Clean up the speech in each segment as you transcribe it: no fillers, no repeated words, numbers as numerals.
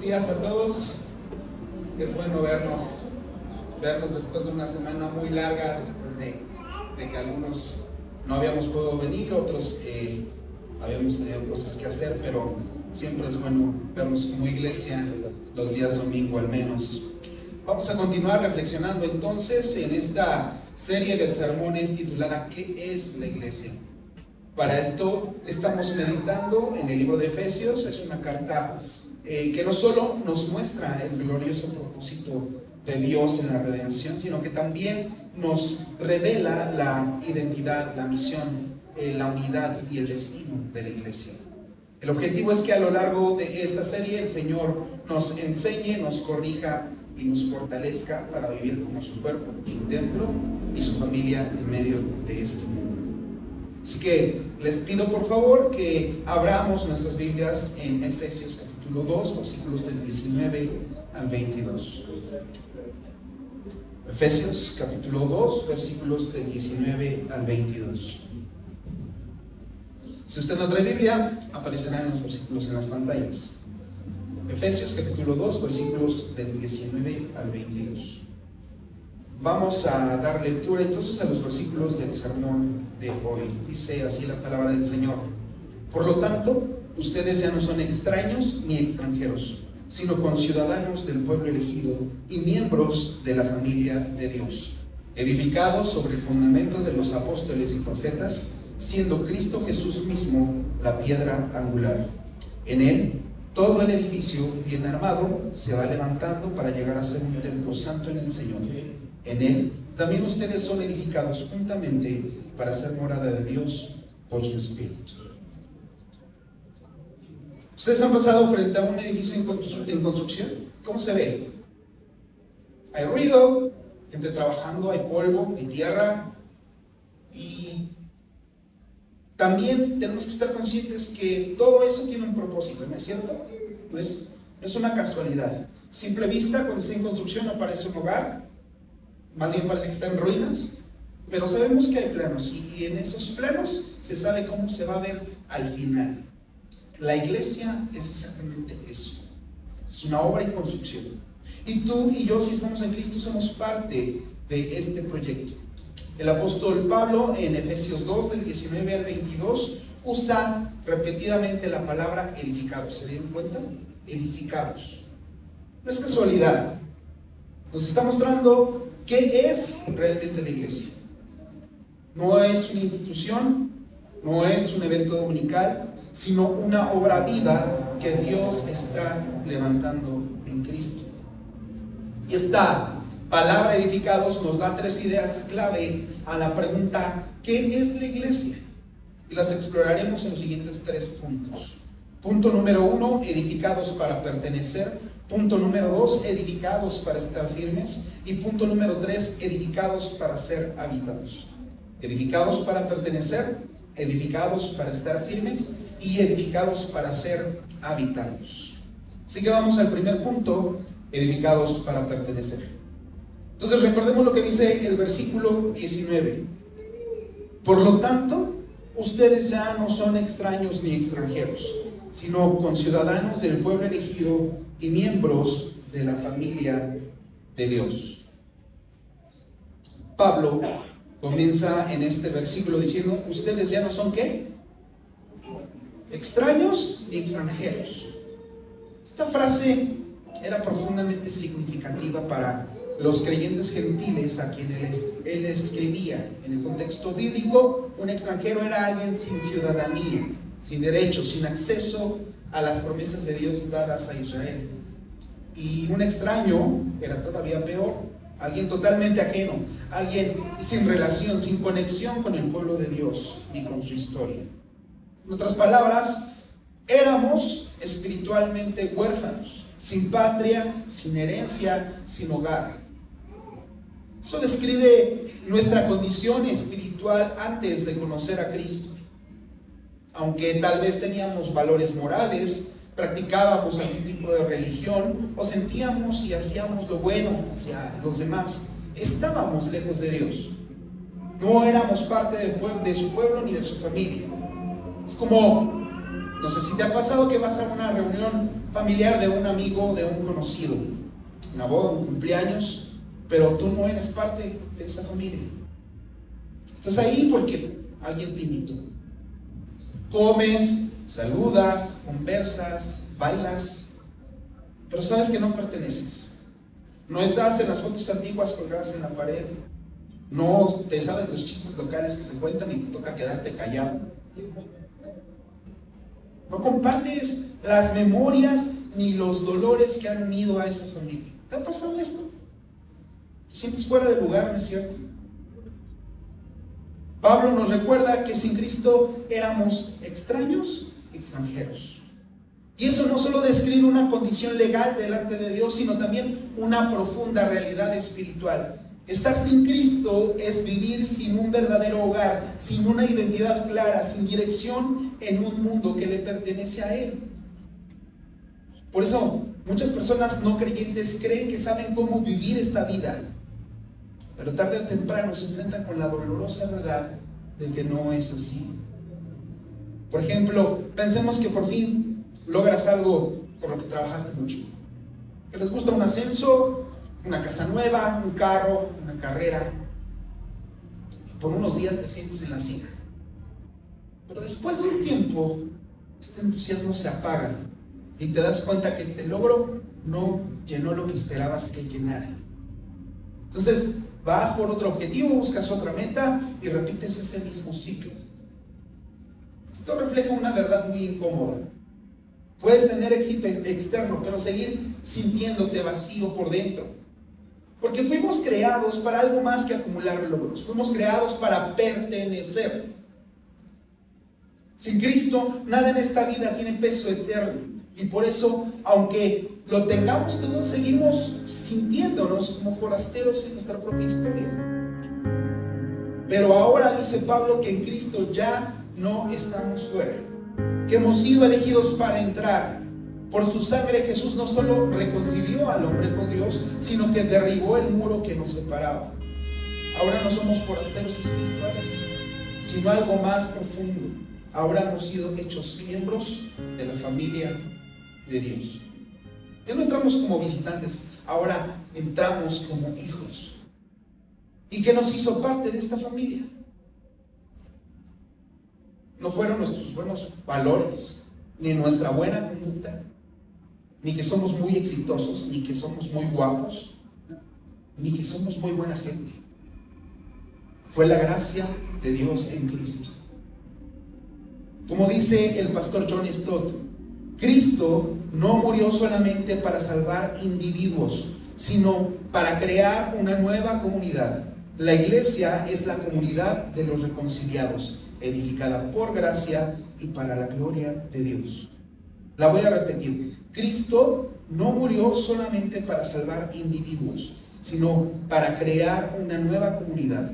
días a todos. Es bueno vernos después de una semana muy larga, después de que algunos no habíamos podido venir, otros habíamos tenido cosas que hacer, pero siempre es bueno vernos como iglesia los días domingo al menos. Vamos a continuar reflexionando entonces en esta serie de sermones titulada ¿Qué es la iglesia? Para esto estamos meditando en el libro de Efesios. Es una carta que no solo nos muestra el glorioso propósito de Dios en la redención, sino que también nos revela la identidad, la misión, la unidad y el destino de la iglesia. El objetivo es que a lo largo de esta serie el Señor nos enseñe, nos corrija y nos fortalezca para vivir como su cuerpo, su templo y su familia en medio de este mundo. Así que les pido por favor que abramos nuestras Biblias en Efesios capítulo 2, versículos del 19 al 22. Efesios capítulo 2, versículos del 19 al 22. Si usted no trae Biblia, aparecerán los versículos en las pantallas. Efesios capítulo 2, versículos del 19 al 22. Vamos a dar lectura entonces a los versículos del sermón de hoy. Dice así la palabra del Señor: Por lo tanto, ustedes ya no son extraños ni extranjeros, sino conciudadanos del pueblo elegido y miembros de la familia de Dios, edificados sobre el fundamento de los apóstoles y profetas, siendo Cristo Jesús mismo la piedra angular. En Él, todo el edificio bien armado se va levantando para llegar a ser un templo santo en el Señor. En Él también ustedes son edificados juntamente para ser morada de Dios por su Espíritu. ¿Ustedes han pasado frente a un edificio en construcción? ¿Cómo se ve? Hay ruido, gente trabajando, hay polvo, hay tierra. Y también tenemos que estar conscientes que todo eso tiene un propósito, ¿no es cierto? No es una casualidad. A simple vista, cuando está en construcción no parece un hogar, más bien parece que está en ruinas, pero sabemos que hay planos y en esos planos se sabe cómo se va a ver al final. La iglesia es exactamente eso, es una obra en construcción. Y tú y yo, si estamos en Cristo, somos parte de este proyecto. El apóstol Pablo en Efesios 2, del 19 al 22, usa repetidamente la palabra edificados. ¿Se dieron cuenta? Edificados. No es casualidad. Nos está mostrando qué es realmente la iglesia. No es una institución, no es un evento dominical, sino una obra viva que Dios está levantando en Cristo. Y esta palabra edificados nos da tres ideas clave a la pregunta ¿qué es la iglesia? Y las exploraremos en los siguientes 3 puntos. Punto número 1, edificados para pertenecer. Punto número 2, edificados para estar firmes. Y punto número 3, edificados para ser habitados. Edificados para pertenecer, edificados para estar firmes y edificados para ser habitados. Así que vamos al primer punto, edificados para pertenecer. Entonces recordemos lo que dice el versículo 19. Por lo tanto, ustedes ya no son extraños ni extranjeros, sino conciudadanos del pueblo elegido y miembros de la familia de Dios. Pablo comienza en este versículo diciendo, ustedes ya no son ¿qué? Extraños ni extranjeros. Esta frase era profundamente significativa para los creyentes gentiles a quienes él escribía. En el contexto bíblico, un extranjero era alguien sin ciudadanía, sin derechos, sin acceso a las promesas de Dios dadas a Israel. Y un extraño era todavía peor, alguien totalmente ajeno, alguien sin relación, sin conexión con el pueblo de Dios y con su historia. En otras palabras, éramos espiritualmente huérfanos, sin patria, sin herencia, sin hogar. Eso describe nuestra condición espiritual antes de conocer a Cristo. Aunque tal vez teníamos valores morales, practicábamos algún tipo de religión o sentíamos y hacíamos lo bueno hacia los demás, estábamos lejos de Dios. No éramos parte de su pueblo ni de su familia. Es como No sé si te ha pasado que vas a una reunión familiar de un amigo, de un conocido, una boda, un cumpleaños, pero tú no eres parte de esa familia. Estás ahí porque alguien te invitó. Comes, saludas, conversas, bailas, pero sabes que no perteneces. No estás en las fotos antiguas colgadas en la pared. No te sabes los chistes locales que se cuentan y te toca quedarte callado. No compartes las memorias ni los dolores que han unido a esa familia. ¿Te ha pasado esto? ¿Te sientes fuera de lugar, no es cierto? Pablo nos recuerda que sin Cristo éramos extraños y extranjeros. Y eso no solo describe una condición legal delante de Dios, sino también una profunda realidad espiritual. Estar sin Cristo es vivir sin un verdadero hogar, sin una identidad clara, sin dirección en un mundo que le pertenece a Él. Por eso, muchas personas no creyentes creen que saben cómo vivir esta vida, pero tarde o temprano se enfrentan con la dolorosa verdad de que no es así. Por ejemplo, pensemos que por fin logras algo por lo que trabajaste mucho. Que les gusta un ascenso, una casa nueva, un carro, una carrera. Por unos días te sientes en la cima. Pero después de un tiempo, este entusiasmo se apaga y te das cuenta que este logro no llenó lo que esperabas que llenara. Entonces, vas por otro objetivo, buscas otra meta y repites ese mismo ciclo. Esto refleja una verdad muy incómoda. Puedes tener éxito externo, pero seguir sintiéndote vacío por dentro. Porque fuimos creados para algo más que acumular logros. Fuimos creados para pertenecer. Sin Cristo, nada en esta vida tiene peso eterno. Y por eso, aunque lo tengamos todos, seguimos sintiéndonos como forasteros en nuestra propia historia. Pero ahora dice Pablo que en Cristo ya no estamos fuera, que hemos sido elegidos para entrar. Por su sangre Jesús no solo reconcilió al hombre con Dios, sino que derribó el muro que nos separaba. Ahora no somos forasteros espirituales, sino algo más profundo. Ahora hemos sido hechos miembros de la familia de Dios. Ya no entramos como visitantes, ahora entramos como hijos. ¿Y qué nos hizo parte de esta familia? No fueron nuestros buenos valores, ni nuestra buena conducta, ni que somos muy exitosos, ni que somos muy guapos, ni que somos muy buena gente. Fue la gracia de Dios en Cristo. Como dice el pastor John Stott, Cristo no murió solamente para salvar individuos, sino para crear una nueva comunidad. La iglesia es la comunidad de los reconciliados, edificada por gracia y para la gloria de Dios. La voy a repetir. Cristo no murió solamente para salvar individuos, sino para crear una nueva comunidad.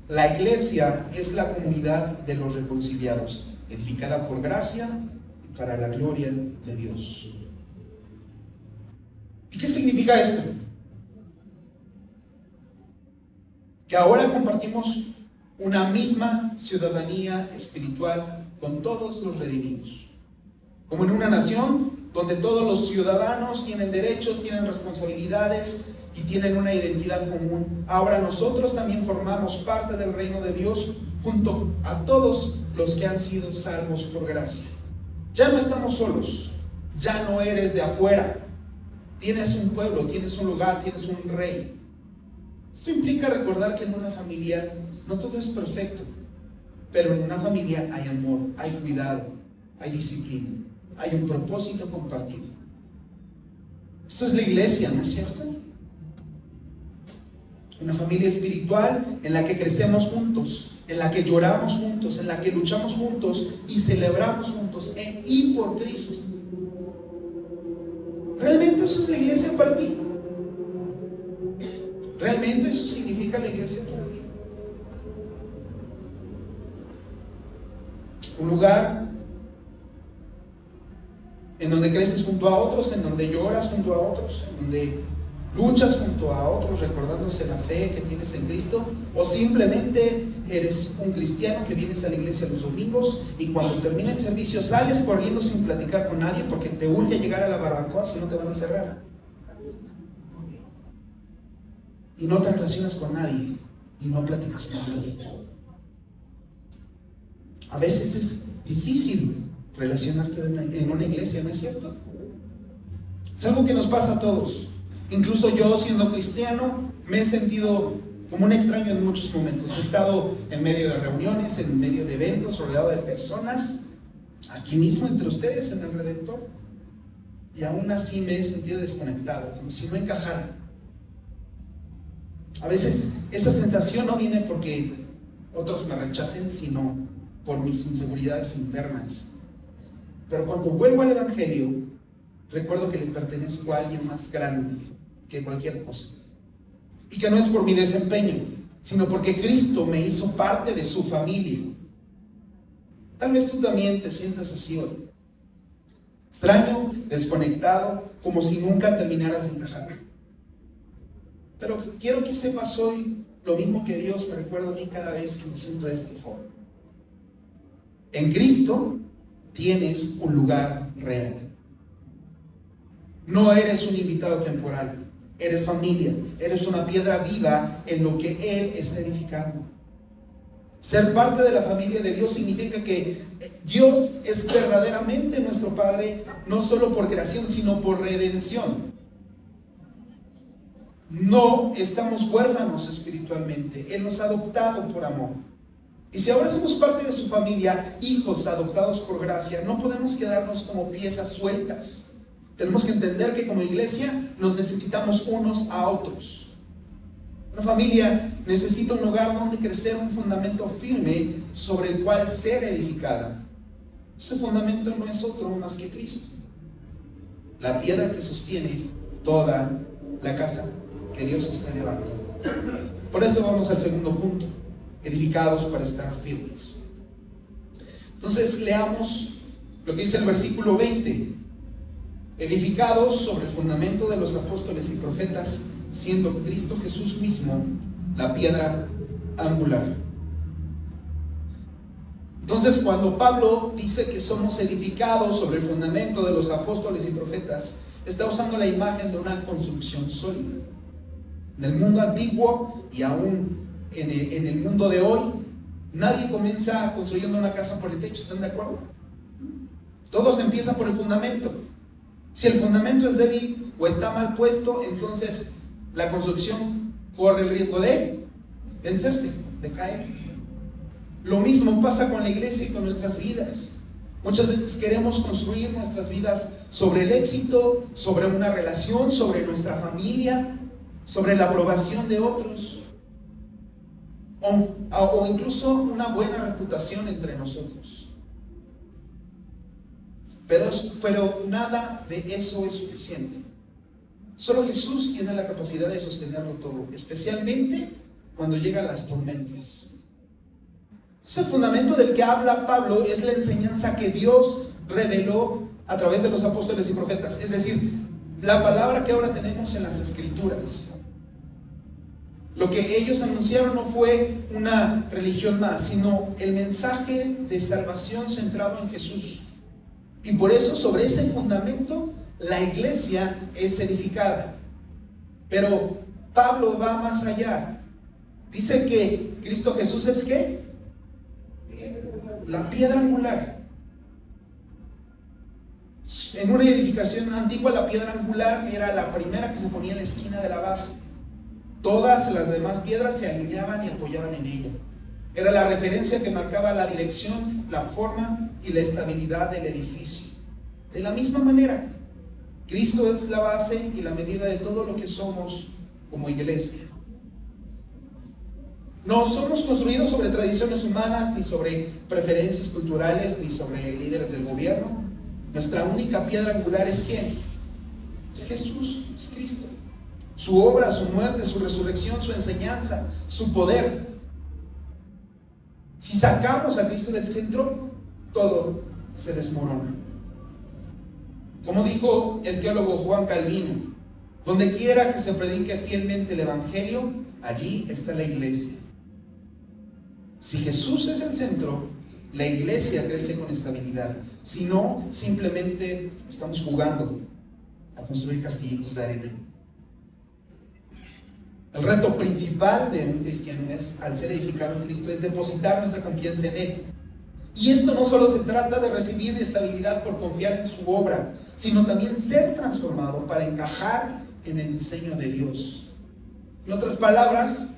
La iglesia es la comunidad de los reconciliados, edificada por gracia y para la gloria de Dios. ¿Y qué significa esto? Que ahora compartimos una misma ciudadanía espiritual con todos los redimidos. Como en una nación donde todos los ciudadanos tienen derechos, tienen responsabilidades y tienen una identidad común. Ahora nosotros también formamos parte del reino de Dios junto a todos los que han sido salvos por gracia. Ya no estamos solos, ya no eres de afuera. Tienes un pueblo, tienes un lugar, tienes un rey. Esto implica recordar que en una familia no todo es perfecto, pero en una familia hay amor, hay cuidado, hay disciplina, hay un propósito compartido. Esto es la iglesia, ¿no es cierto? Una familia espiritual en la que crecemos juntos, en la que lloramos juntos, en la que luchamos juntos y celebramos juntos en y por Cristo. ¿Realmente eso es la iglesia para ti? ¿Realmente eso significa la iglesia para ti? Un lugar en donde creces junto a otros, en donde lloras junto a otros, en donde ¿Luchas junto a otros recordándose la fe que tienes en Cristo? ¿O simplemente eres un cristiano que vienes a la iglesia los domingos y cuando termina el servicio sales corriendo sin platicar con nadie porque te urge llegar a la barbacoa si no te van a cerrar? Y no te relacionas con nadie y no platicas con nadie. A veces es difícil relacionarte en una iglesia, ¿no es cierto? Es algo que nos pasa a todos. Incluso yo, siendo cristiano, me he sentido como un extraño en muchos momentos. He estado en medio de reuniones, en medio de eventos, rodeado de personas, aquí mismo entre ustedes, en el Redentor, y aún así me he sentido desconectado, como si no encajara. A veces esa sensación no viene porque otros me rechacen, sino por mis inseguridades internas. Pero cuando vuelvo al Evangelio, recuerdo que le pertenezco a alguien más grande que cualquier cosa. Y que no es por mi desempeño, sino porque Cristo me hizo parte de su familia. Tal vez tú también te sientas así hoy. Extraño, desconectado, como si nunca terminaras de encajar. Pero quiero que sepas hoy lo mismo que Dios me recuerda a mí cada vez que me siento de esta forma. En Cristo tienes un lugar real. No eres un invitado temporal. Eres familia, eres una piedra viva en lo que Él está edificando. Ser parte de la familia de Dios significa que Dios es verdaderamente nuestro Padre, no solo por creación, sino por redención. No estamos huérfanos espiritualmente, Él nos ha adoptado por amor. Y si ahora somos parte de su familia, hijos adoptados por gracia, no podemos quedarnos como piezas sueltas. Tenemos que entender que como iglesia nos necesitamos unos a otros. Una familia necesita un hogar donde crecer, un fundamento firme sobre el cual ser edificada. Ese fundamento no es otro más que Cristo, la piedra que sostiene toda la casa que Dios está elevando. Por eso vamos al segundo punto: edificados para estar firmes. Entonces leamos lo que dice el versículo 20. Edificados sobre el fundamento de los apóstoles y profetas, siendo Cristo Jesús mismo la piedra angular. Entonces, cuando Pablo dice que somos edificados sobre el fundamento de los apóstoles y profetas, está usando la imagen de una construcción sólida. En el mundo antiguo y aún en el mundo de hoy, nadie comienza construyendo una casa por el techo, ¿están de acuerdo? Todo se empieza por el fundamento. Si el fundamento es débil o está mal puesto, entonces la construcción corre el riesgo de vencerse, de caer. Lo mismo pasa con la iglesia y con nuestras vidas. Muchas veces queremos construir nuestras vidas sobre el éxito, sobre una relación, sobre nuestra familia, sobre la aprobación de otros, o incluso una buena reputación entre nosotros. Pero nada de eso es suficiente. Solo Jesús tiene la capacidad de sostenerlo todo, especialmente cuando llegan las tormentas. Ese fundamento del que habla Pablo es la enseñanza que Dios reveló a través de los apóstoles y profetas, es decir, la palabra que ahora tenemos en las Escrituras. Lo que ellos anunciaron no fue una religión más, sino el mensaje de salvación centrado en Jesús. Y por eso sobre ese fundamento la iglesia es edificada. Pero Pablo va más allá. Dice que Cristo Jesús es ¿qué? La piedra angular. En una edificación antigua la piedra angular era la primera que se ponía en la esquina de la base. Todas las demás piedras se alineaban y apoyaban en ella. Era la referencia que marcaba la dirección, la forma y la estabilidad del edificio. De la misma manera, Cristo es la base y la medida de todo lo que somos como iglesia. No somos construidos sobre tradiciones humanas, ni sobre preferencias culturales, ni sobre líderes del gobierno. Nuestra única piedra angular es ¿quién? Es Jesús, es Cristo. Su obra, su muerte, su resurrección, su enseñanza, su poder. Si sacamos a Cristo del centro, todo se desmorona. Como dijo el teólogo Juan Calvino, Donde quiera que se predique fielmente el Evangelio, allí está la iglesia. Si Jesús es el centro, la iglesia crece con estabilidad. Si no, simplemente estamos jugando a construir castillitos de arena. El reto principal de un cristiano es, al ser edificado en Cristo, es depositar nuestra confianza en Él. Y esto no solo se trata de recibir estabilidad por confiar en su obra, sino también ser transformado para encajar en el diseño de Dios. En otras palabras,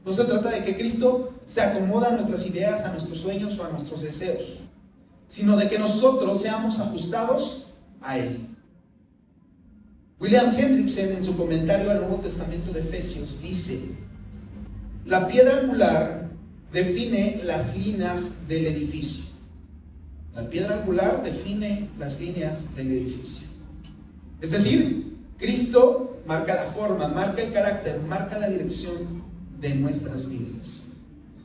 no se trata de que Cristo se acomoda a nuestras ideas, a nuestros sueños o a nuestros deseos, sino de que nosotros seamos ajustados a Él. William Hendrickson, en su comentario al Nuevo Testamento de Efesios, dice: la piedra angular define las líneas del edificio. La piedra angular define las líneas del edificio. Es decir, Cristo marca la forma, marca el carácter, marca la dirección de nuestras vidas.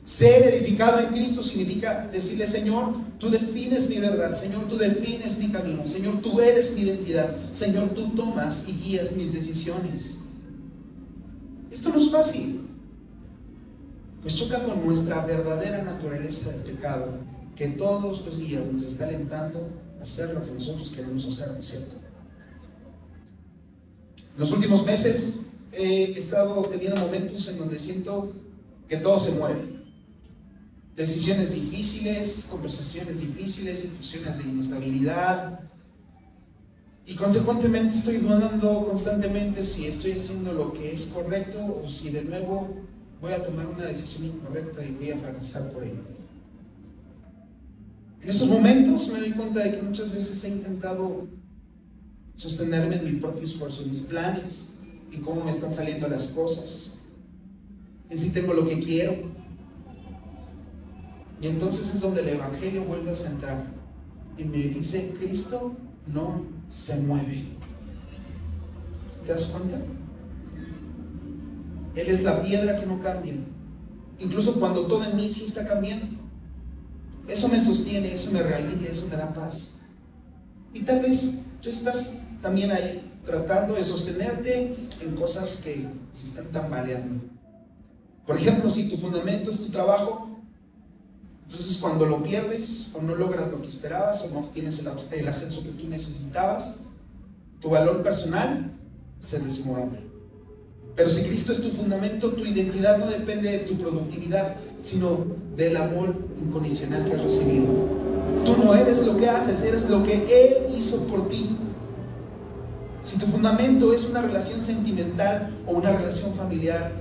Ser edificado en Cristo significa decirle: Señor, tú defines mi verdad, Señor, tú defines mi camino, Señor, tú eres mi identidad, Señor, tú tomas y guías mis decisiones. Esto no es fácil, pues choca con nuestra verdadera naturaleza de pecado, que todos los días nos está alentando a hacer lo que nosotros queremos hacer, ¿no es cierto? En los últimos meses he estado teniendo momentos en donde siento que todo se mueve. Decisiones difíciles, conversaciones difíciles, situaciones de inestabilidad. Y consecuentemente estoy dudando constantemente si estoy haciendo lo que es correcto o si de nuevo voy a tomar una decisión incorrecta y voy a fracasar por ello. En esos momentos me doy cuenta de que muchas veces he intentado sostenerme en mi propio esfuerzo, en mis planes, en cómo me están saliendo las cosas, en si tengo lo que quiero. Y entonces es donde el Evangelio vuelve a centrar y me dice: Cristo no se mueve. ¿Te das cuenta? Él es la piedra que no cambia, incluso cuando todo en mí sí está cambiando. Eso me sostiene, eso me realinea, eso me da paz. Y tal vez tú estás también ahí tratando de sostenerte en cosas que se están tambaleando. Por ejemplo, si tu fundamento es tu trabajo, entonces cuando lo pierdes o no logras lo que esperabas o no obtienes el ascenso que tú necesitabas, tu valor personal se desmorona. Pero si Cristo es tu fundamento, tu identidad no depende de tu productividad, sino del amor incondicional que has recibido. Tú no eres lo que haces, eres lo que Él hizo por ti. Si tu fundamento es una relación sentimental o una relación familiar,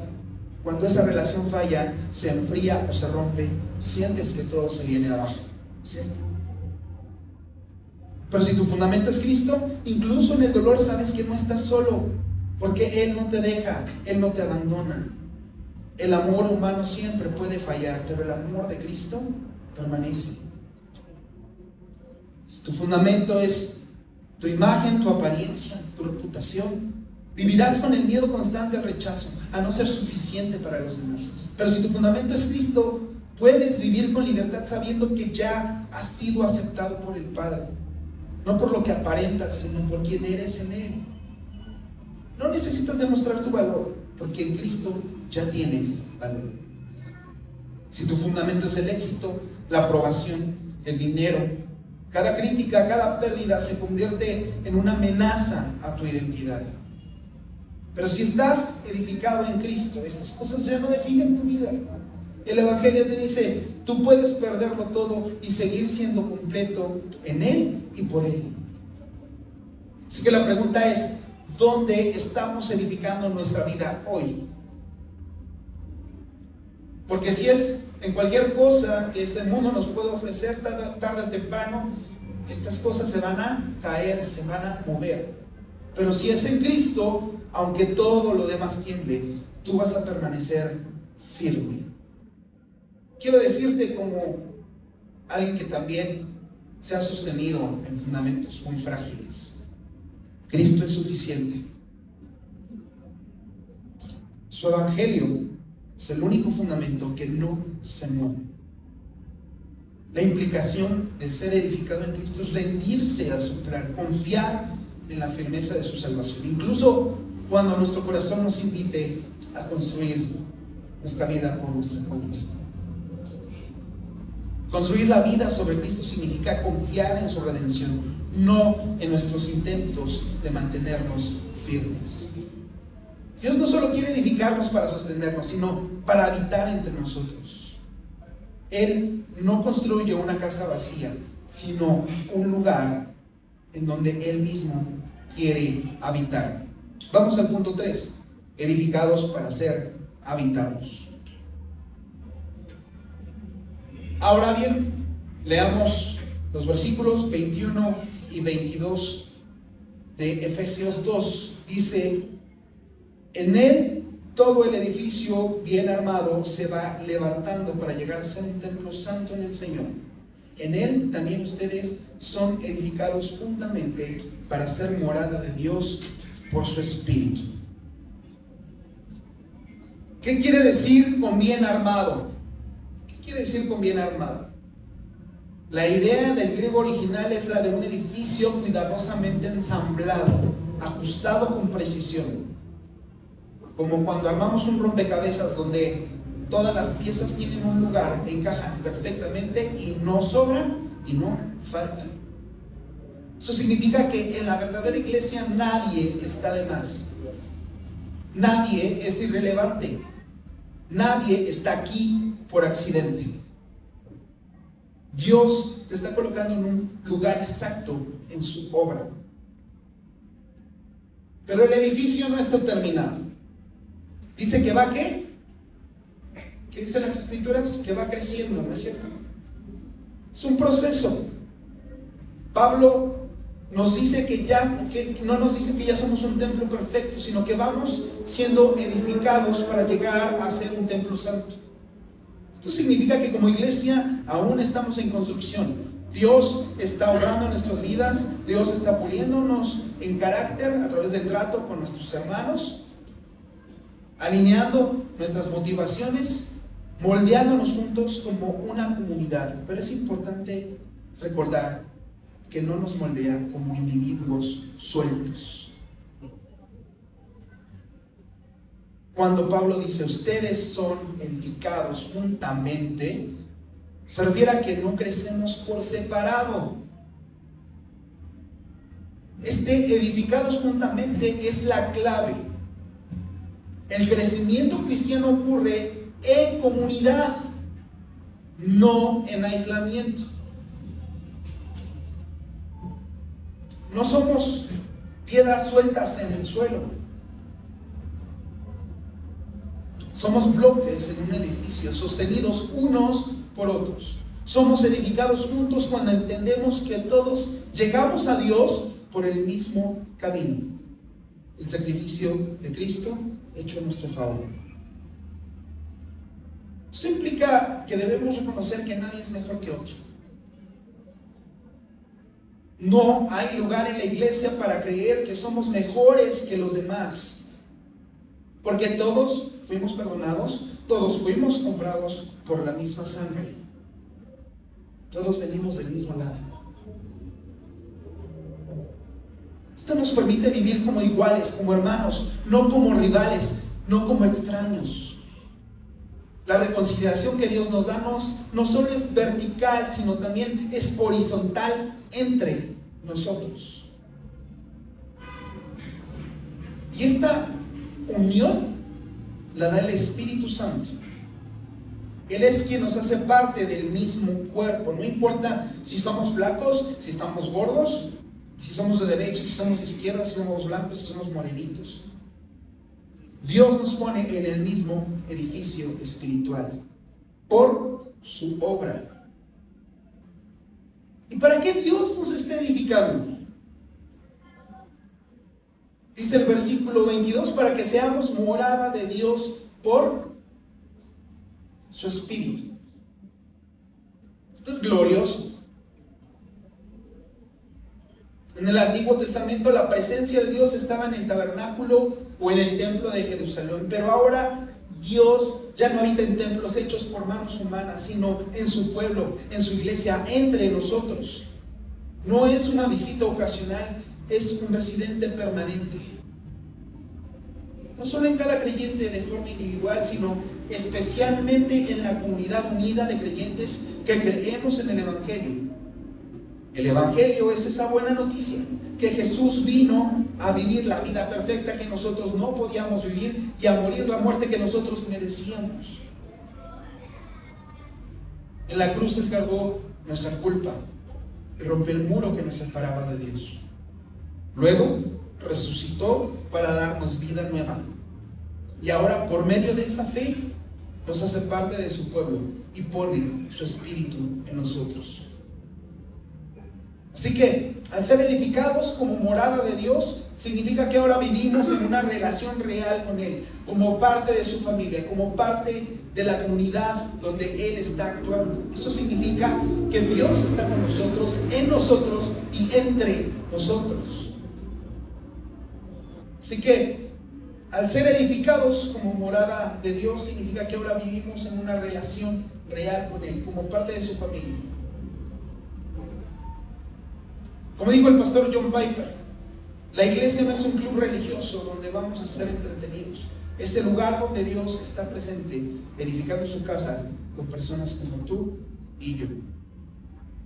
cuando esa relación falla, se enfría o se rompe, sientes que todo se viene abajo, ¿cierto? Pero si tu fundamento es Cristo, incluso en el dolor sabes que no estás solo, porque Él no te deja, Él no te abandona. El amor humano siempre puede fallar, pero el amor de Cristo permanece. Si tu fundamento es tu imagen, tu apariencia, tu reputación, vivirás con el miedo constante al rechazo, a no ser suficiente para los demás. Pero si tu fundamento es Cristo, puedes vivir con libertad sabiendo que ya has sido aceptado por el Padre, no por lo que aparentas, sino por quien eres en Él. No necesitas demostrar tu valor, porque en Cristo ya tienes valor. Si tu fundamento es el éxito, la aprobación, el dinero, cada crítica, cada pérdida se convierte en una amenaza a tu identidad. Pero si estás edificado en Cristo, estas cosas ya no definen tu vida. El Evangelio te dice: tú puedes perderlo todo y seguir siendo completo en Él y por Él. Así que la pregunta es: ¿dónde estamos edificando nuestra vida hoy? Porque si es en cualquier cosa que este mundo nos puede ofrecer, tarde o temprano, estas cosas se van a caer, se van a mover. Pero si es en Cristo, aunque todo lo demás tiemble, tú vas a permanecer firme. Quiero decirte, como alguien que también se ha sostenido en fundamentos muy frágiles, Cristo es suficiente. Su Evangelio es el único fundamento que no se mueve. La implicación de ser edificado en Cristo es rendirse a su plan, confiar en la firmeza de su salvación, incluso cuando nuestro corazón nos invite a construir nuestra vida por nuestra cuenta. Construir la vida sobre Cristo significa confiar en su redención, no en nuestros intentos de mantenernos firmes. Dios no solo quiere edificarnos para sostenernos, sino para habitar entre nosotros. Él no construye una casa vacía, sino un lugar en donde Él mismo quiere habitar. Vamos al punto 3, edificados para ser habitados. Ahora bien, leamos los versículos 21 y 22 de Efesios 2. Dice: en Él todo el edificio bien armado se va levantando para llegar a ser un templo santo en el Señor. En Él también ustedes son edificados juntamente para ser morada de Dios por su Espíritu. ¿Qué quiere decir con bien armado? ¿Qué quiere decir con bien armado? La idea del griego original es la de un edificio cuidadosamente ensamblado, ajustado con precisión. Como cuando armamos un rompecabezas donde todas las piezas tienen un lugar, encajan perfectamente y no sobran y no faltan. Eso significa que en la verdadera iglesia nadie está de más. Nadie es irrelevante. Nadie está aquí por accidente. Dios te está colocando en un lugar exacto en su obra. Pero el edificio no está terminado. Dice que va, ¿qué? ¿Qué dicen las escrituras? Que va creciendo, ¿no es cierto? Es un proceso. Pablo nos dice que no nos dice que ya somos un templo perfecto, sino que vamos siendo edificados para llegar a ser un templo santo. Esto significa que como iglesia aún estamos en construcción. Dios está obrando en nuestras vidas, Dios está puliéndonos en carácter a través del trato con nuestros hermanos, alineando nuestras motivaciones, moldeándonos juntos como una comunidad. Pero es importante recordar que no nos moldea como individuos sueltos. Cuando Pablo dice ustedes son edificados juntamente, se refiere a que no crecemos por separado. Edificados juntamente es la clave. El crecimiento cristiano ocurre en comunidad, no en aislamiento. No somos piedras sueltas en el suelo. Somos bloques en un edificio, sostenidos unos por otros. Somos edificados juntos cuando entendemos que todos llegamos a Dios por el mismo camino. El sacrificio de Cristo hecho en nuestro favor. Esto implica que debemos reconocer que nadie es mejor que otro. No hay lugar en la iglesia para creer que somos mejores que los demás, porque todos fuimos perdonados, todos fuimos comprados por la misma sangre, todos venimos del mismo lado. Esto nos permite vivir como iguales, como hermanos, no como rivales, no como extraños. La reconciliación que Dios nos da no solo es vertical, sino también es horizontal entre nosotros. Y esta unión la da el Espíritu Santo. Él es quien nos hace parte del mismo cuerpo. No importa si somos flacos, si estamos gordos, si somos de derecha, si somos de izquierda, si somos blancos, si somos morenitos. Dios nos pone en el mismo edificio espiritual por su obra. ¿Y para qué Dios nos está edificando? Dice el versículo 22, para que seamos morada de Dios por su Espíritu. Esto es glorioso. En el Antiguo Testamento la presencia de Dios estaba en el tabernáculo o en el templo de Jerusalén, pero ahora Dios ya no habita en templos hechos por manos humanas, sino en su pueblo, en su iglesia, entre nosotros. No es una visita ocasional, es un residente permanente. no solo en cada creyente de forma individual, sino especialmente en la comunidad unida de creyentes que creemos en el Evangelio. El Evangelio es esa buena noticia, que Jesús vino a vivir la vida perfecta que nosotros no podíamos vivir y a morir la muerte que nosotros merecíamos. En la cruz Él cargó nuestra culpa y rompió el muro que nos separaba de Dios. Luego resucitó para darnos vida nueva. Y ahora, por medio de esa fe, nos hace parte de su pueblo y pone su espíritu en nosotros. Así que, al ser edificados como morada de Dios, significa que ahora vivimos en una relación real con Él, como parte de su familia, como parte de la comunidad donde Él está actuando. Eso significa que Dios está con nosotros, en nosotros y entre nosotros. Así que, al ser edificados como morada de Dios, significa que ahora vivimos en una relación real con Él, como parte de su familia. Como dijo el pastor John Piper, la iglesia no es un club religioso donde vamos a ser entretenidos. Es el lugar donde Dios está presente, edificando su casa con personas como tú y yo.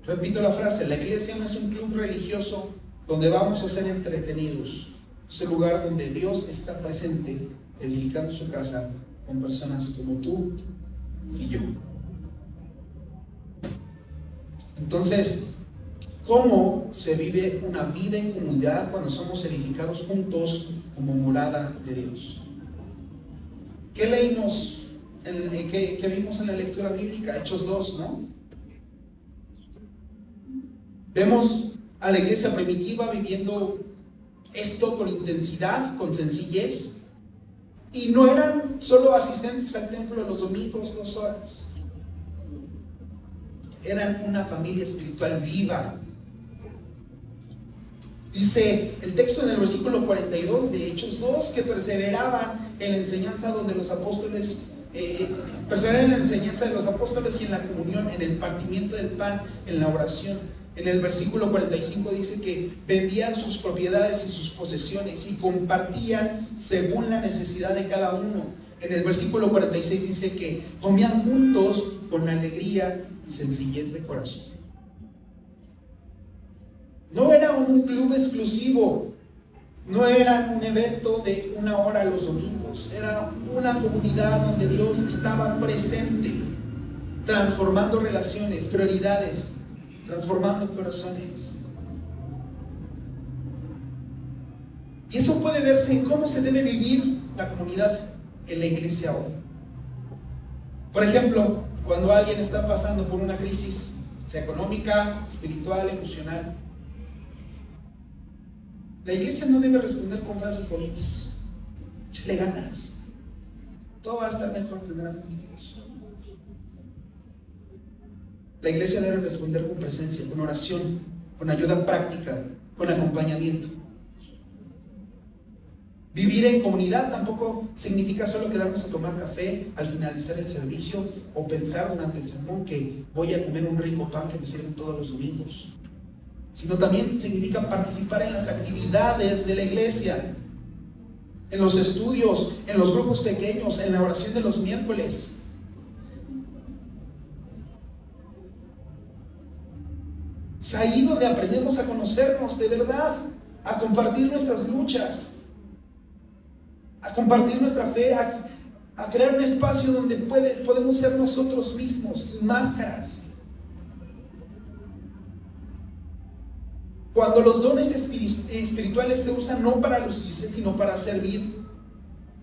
Repito la frase, la iglesia no es un club religioso donde vamos a ser entretenidos. Es el lugar donde Dios está presente, edificando su casa con personas como tú y yo. Entonces, ¿cómo se vive una vida en comunidad cuando somos edificados juntos como morada de Dios? ¿Qué leímos? ¿Qué vimos en la lectura bíblica? Hechos 2, ¿no? Vemos a la iglesia primitiva viviendo esto con intensidad, con sencillez. Y no eran solo asistentes al templo los domingos 2 horas. Eran una familia espiritual viva. Dice el texto en el versículo 42 de Hechos 2 que perseveraban en la enseñanza donde los apóstoles perseveraban en la enseñanza de los apóstoles y en la comunión, en el partimiento del pan, en la oración. En el versículo 45 dice que vendían sus propiedades y sus posesiones y compartían según la necesidad de cada uno. En el versículo 46 dice que comían juntos con alegría y sencillez de corazón. No era un club exclusivo, no era un evento de 1 hora los domingos, era una comunidad donde Dios estaba presente, transformando relaciones, prioridades, transformando corazones. Y eso puede verse en cómo se debe vivir la comunidad en la iglesia hoy. Por ejemplo, cuando alguien está pasando por una crisis, sea económica, espiritual, emocional, la iglesia no debe responder con frases bonitas. Échale ganas. Todo va a estar mejor, primeramente Dios. La iglesia debe responder con presencia, con oración, con ayuda práctica, con acompañamiento. Vivir en comunidad tampoco significa solo quedarnos a tomar café al finalizar el servicio o pensar durante el sermón que voy a comer un rico pan que me sirven todos los domingos, sino también significa participar en las actividades de la iglesia, en los estudios, en los grupos pequeños, en la oración de los miércoles. Es ahí donde aprendemos a conocernos de verdad, a compartir nuestras luchas, a compartir nuestra fe, a crear un espacio donde podemos ser nosotros mismos, sin máscaras. Cuando los dones espirituales se usan no para lucirse, sino para servir.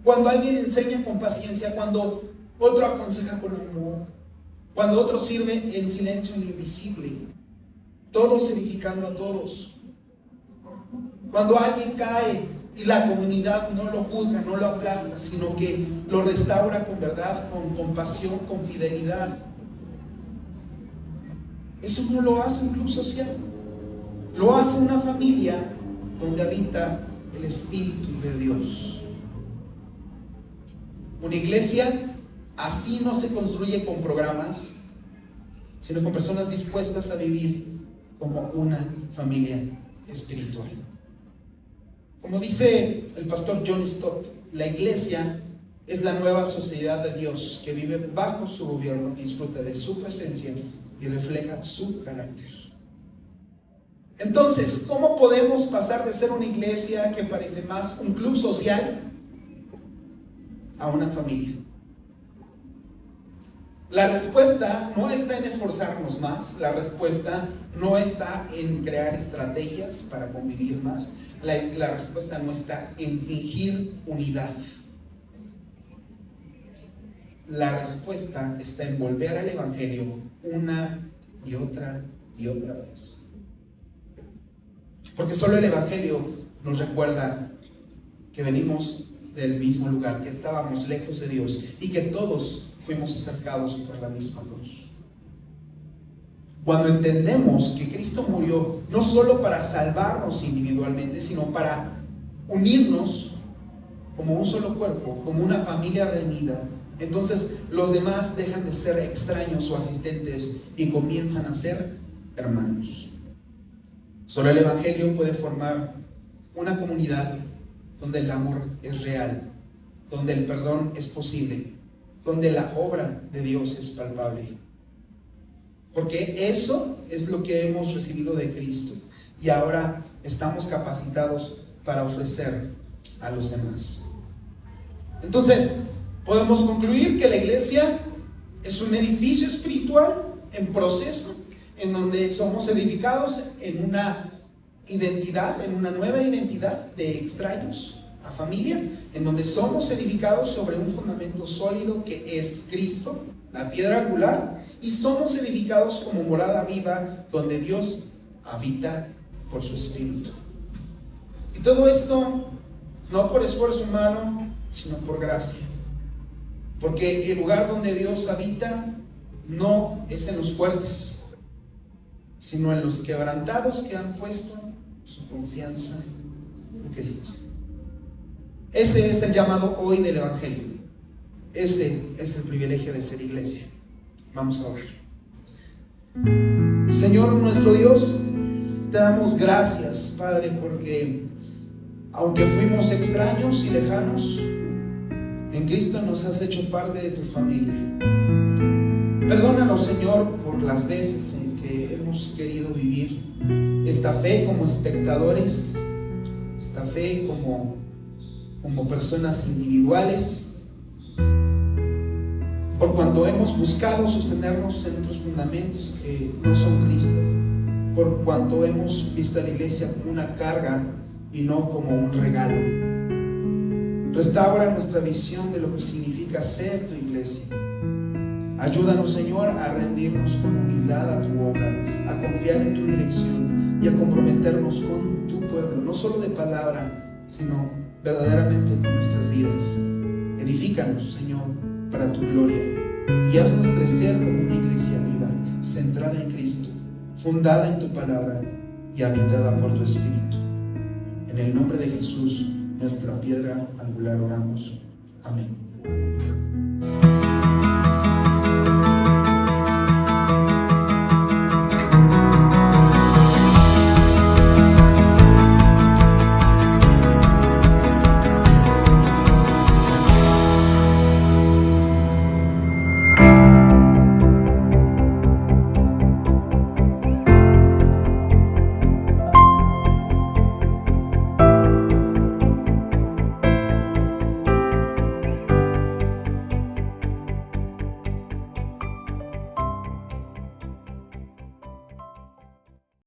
Cuando alguien enseña con paciencia, cuando otro aconseja con amor, cuando otro sirve en silencio en lo invisible, todos edificando a todos. Cuando alguien cae y la comunidad no lo juzga, no lo aplasta, sino que lo restaura con verdad, con compasión, con fidelidad. Eso no lo hace un club social. Lo hace una familia donde habita el Espíritu de Dios. Una iglesia así no se construye con programas, sino con personas dispuestas a vivir como una familia espiritual. Como dice el pastor John Stott, la iglesia es la nueva sociedad de Dios que vive bajo su gobierno, disfruta de su presencia y refleja su carácter. Entonces, ¿cómo podemos pasar de ser una iglesia que parece más un club social a una familia? La respuesta no está en esforzarnos más, la respuesta no está en crear estrategias para convivir más, la respuesta no está en fingir unidad. La respuesta está en volver al Evangelio una y otra vez. Porque solo el Evangelio nos recuerda que venimos del mismo lugar, que estábamos lejos de Dios y que todos fuimos acercados por la misma cruz. Cuando entendemos que Cristo murió no solo para salvarnos individualmente, sino para unirnos como un solo cuerpo, como una familia redimida, entonces los demás dejan de ser extraños o asistentes y comienzan a ser hermanos. Solo el Evangelio puede formar una comunidad donde el amor es real, donde el perdón es posible, donde la obra de Dios es palpable. Porque eso es lo que hemos recibido de Cristo y ahora estamos capacitados para ofrecer a los demás. Entonces, podemos concluir que la iglesia es un edificio espiritual en proceso, en donde somos edificados en una identidad, en una nueva identidad de extraños a familia, en donde somos edificados sobre un fundamento sólido que es Cristo, la piedra angular, y somos edificados como morada viva donde Dios habita por su Espíritu. Y todo esto no por esfuerzo humano, sino por gracia. Porque el lugar donde Dios habita no es en los fuertes, sino en los quebrantados que han puesto su confianza en Cristo. Ese es el llamado hoy del Evangelio. Ese es el privilegio de ser iglesia. Vamos a orar. Señor nuestro Dios, te damos gracias, Padre, porque aunque fuimos extraños y lejanos, en Cristo nos has hecho parte de tu familia. Perdónanos, Señor, por las veces en que hemos querido vivir esta fe como espectadores, esta fe como personas individuales, por cuanto hemos buscado sostenernos en otros fundamentos que no son Cristo, por cuanto hemos visto a la iglesia como una carga y no como un regalo. Restaura nuestra visión de lo que significa ser tu iglesia. Ayúdanos, Señor, a rendirnos con humildad a tu obra, a confiar en tu dirección y a comprometernos con tu pueblo, no solo de palabra, sino verdaderamente con nuestras vidas. Edifícanos, Señor, para tu gloria, y haznos crecer como una iglesia viva, centrada en Cristo, fundada en tu palabra y habitada por tu Espíritu. En el nombre de Jesús, nuestra piedra angular, oramos. Amén.